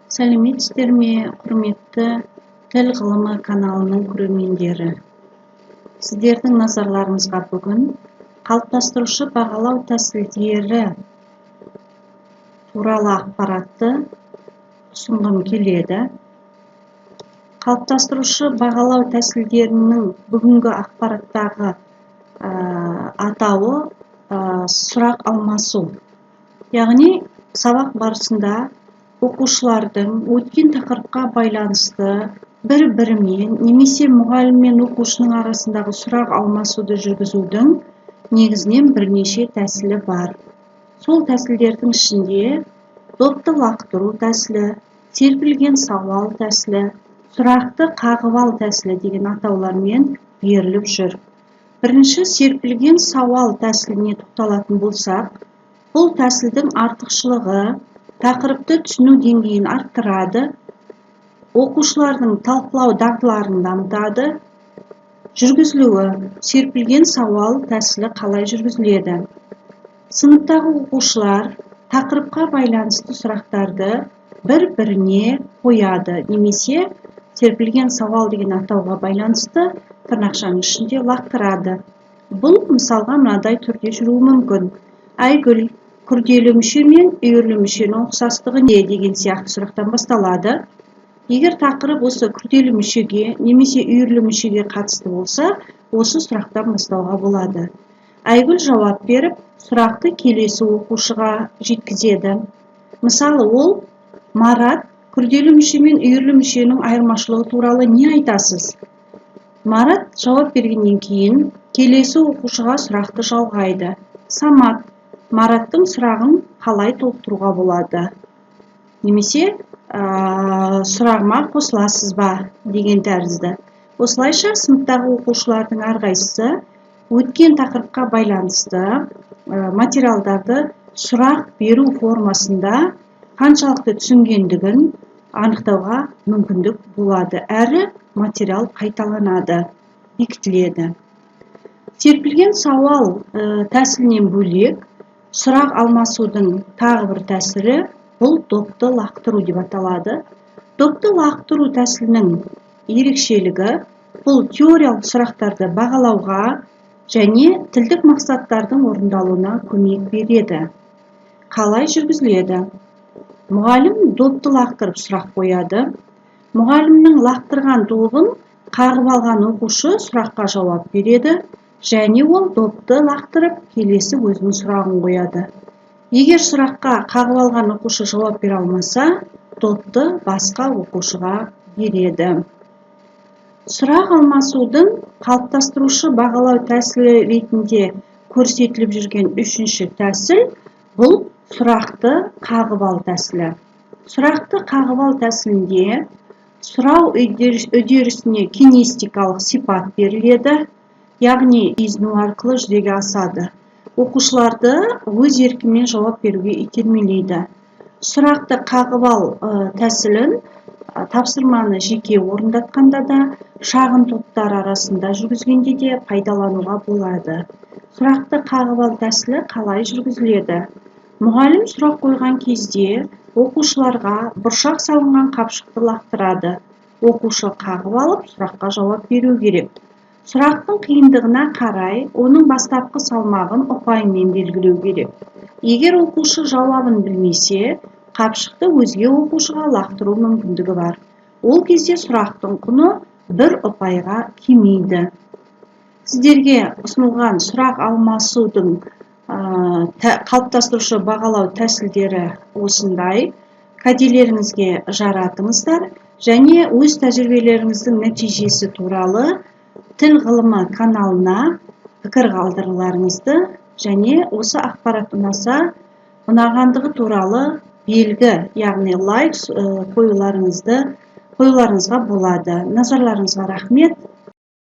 Сәлеметсіздер ме, құрметті тіл ғылымы каналының көрермендері. Сіздердің назарларыңызға бүгін қалыптастырушы бағалау тәсілдері туралы ақпаратты ұсынғым келеді. Қалыптастырушы бағалау тәсілдерінің бүгінгі ақпараттағы атауы сұрақ алмасу. Яғни сабақ барысында оқушылардың өткен тақырыпқа байланысты бір-бірімен немесе мұғалім мен оқушының арасындағы сұрақ алмасуды жүргізудің негізінен бірнеше тәсілі бар. Сол тәсілдердің ішінде допты лақтыру тәсілі, серпілген сауал тәсілі, сұрақты қағып ал тәсілі деген атаулармен беріліп жүр. Бірінші серпілген сауал тәсіліне тоқталатын болсақ, бұл тәсілдің артықшылығы тақырыпты түсіну деңгейін арттырады, оқушылардың талқылау дағдыларын дамытады. Жүргізілуі: серпілген сауал тәсілі қалай жүргізіледі? Сыныптағы оқушылар тақырыпқа байланысты сұрақтарды бір-біріне қояды, немесе серпілген сауал деген атауға байланысты тырнақшаның ішінде лақтырады. Бұл мысалға мынадай түрде жүруі мүмкін: Айгүл, күрделі мүше мен үйірлі мүшенің ұқсастығы не деген сияқты сұрақтан басталады. Егер тақырып осы күрделі мүшеге немесе үйірлі мүшеге қатысты болса, осы сұрақтан бастауға болады. Айгүл жауап беріп, сұрақты келесі оқушыға жеткізеді. Мысалы, ол: Марат, күрделі мүше мен үйірлі мүшенің айырмашылығы туралы не айтасыз? Марат жауап бергеннен кейін келесі оқушыға сұрақты жалғайды. Самат, Мараттың сұрағын қалай толықтыруға болады? Немесе сұрағыма қосыласыз ба деген тәрізді. Осылайша сыныптағы оқушылардың әрқайсысы өткен тақырыпқа байланысты материалдарды сұрақ беру формасында қаншалықты түсінгендігін анықтауға мүмкіндік болады, әрі материал қайталанады, бекітіледі. Серпілген сауал тәсілінен бөлек сұрақ алмасудың тағы бір тәсілі бұл допты лақтыру деп аталады. Допты лақтыру тәсілінің ерекшелігі бұл теориялық сұрақтарды бағалауға және тілдік мақсаттардың орындалуына көмек береді. Қалай жүргізіледі? Мұғалім допты лақтырып сұрақ қояды. Мұғалімнің лақтырған добын қағып алған оқушы сұраққа жауап береді, және ол допты лақтырып келесі өзінің сұрағын қояды. Егер сұраққа қағып алған оқушы жауап бере алмаса, допты басқа оқушыға береді. Сұрақ алмасудың қалыптастырушы бағалау тәсілі ретінде көрсетіліп жүрген үшінші тәсіл бұл сұрақты қағып ал тәсілі. Сұрақты қағып ал тәсілінде сұрау үдерісіне кинестикалық сипат беріледі, яғни сезіну арқылы жүзеге асады. Оқушыларды өз еркімен жауап беруге итермелейді. Сұрақты қағып ал тәсілін тапсырманы жеке орындатқанда да, шағын топтар арасында жүргізгенде де пайдалануға болады. Сұрақты қағып ал тәсілі қалай жүргізіледі? Мұғалім сұрақ қойған кезде оқушыларға бұршақ салынған қапшықты лақтырады. Оқушы қағып алып сұраққа жауап беру керек. Сұрақтың қиындығына қарай оның бастапқы салмағын ұпаймен белгілеу керек. Егер оқушы жауабын білмесе, қапшықты өзге оқушыға лақтыру мүмкіндігі бар. Ол кезде сұрақтың құны 1 ұпайға кемиді. Сіздерге ұсынылған сұрақ алмасудың қалыптастырушы бағалау тәсілдері осындай. Кәделеріңізге жаратыңыздар және өз тәжірибелеріңіздің нәтижесі туралы тіл ғылымы каналына пікір қалдыруларыңызды және осы ақпарат ұнаса, ұнағандығы туралы белгі, яғни лайк қоюларыңызға болады. Назарларыңызға рахмет.